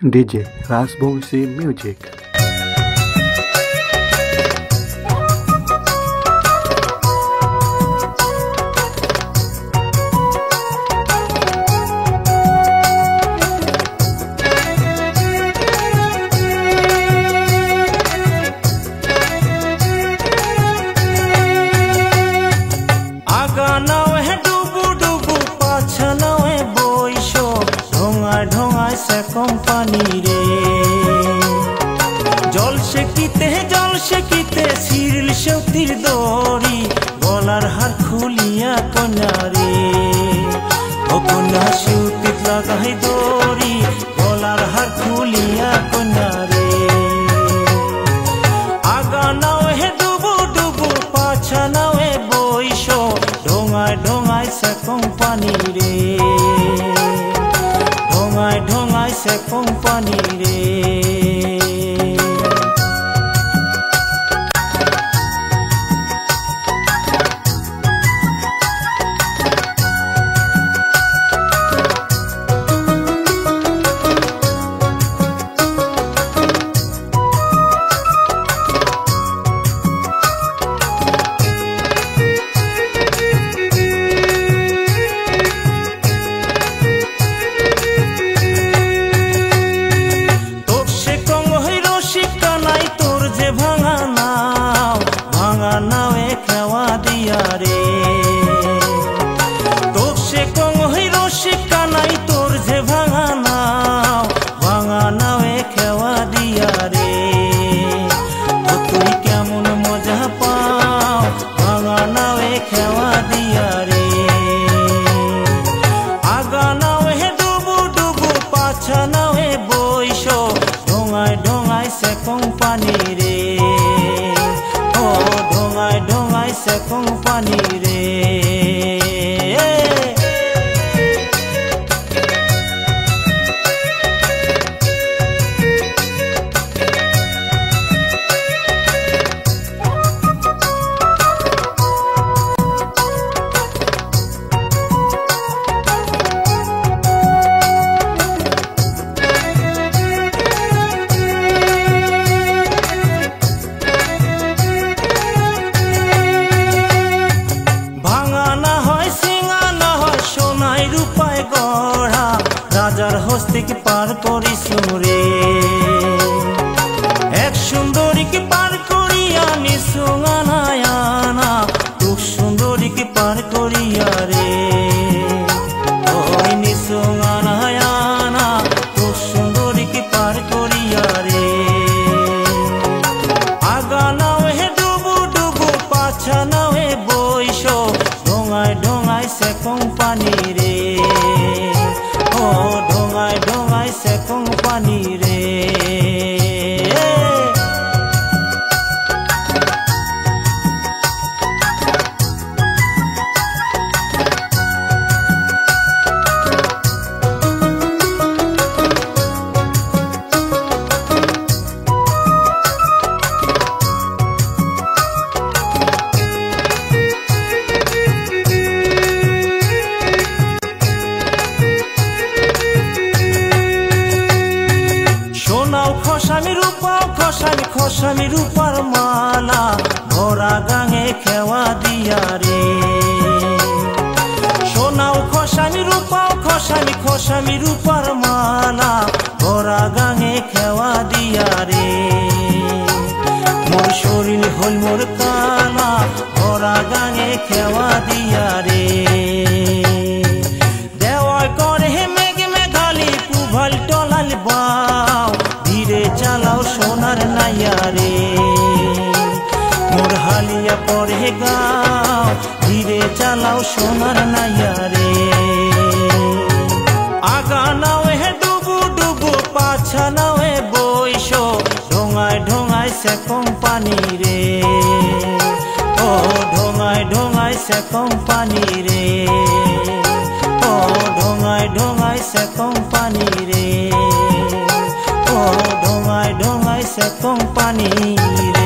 DJ Rasbonsi Music. Company re jol shekite siril shautir dori golar har khuliya konare o kona shautit lagai dori golar har khuliya konare aga naw he dubu dubu pacha naw he boisho dhongai sa company re ढोंगाई से company रे company re oh dhongai se company re রাজার হস্তিকে পার করিছু রে এক সুন্দরীকে পার করিয়া নিছু আনায়ানা খুব সুন্দরীকে পার করিয়া রে ওই নিছু আনায়ানা খুব সুন্দরীকে পার করিয়া রে আগা নাও হে ডুবু ডুবু পাছা নাও হে বইসো ঢোঙাই সে কোম্পানি রে ढोंगाई से कंपनी रे খসামি রূপার মালা ভরা গাঙে খেওয়া দিয়া রে সোনাও খসামি রূপার মালা ভরা গাঙে খেওয়া দিয়া রে মোর শরীর হল মোর কালা ভরা গাঙে খেওয়া দিয়া রে দেওয়া করে মেঘে মেঘালি পুভাল টলাল বাও ধীরে চালাও সোনার নাইয়া রে মোর হালিয়া পরে গাও ধীরে চালাও সোনার নাইয়া রে আগা নাও হে ডুবু ডুবু পাছা নাও হে বইসো ঢোঙাই সে কোম্পানি রে ও ঢোঙাই সে কোম্পানি রে ও ঢোঙাই সে কোম্পানি রে ढोंगाई से कंपनी।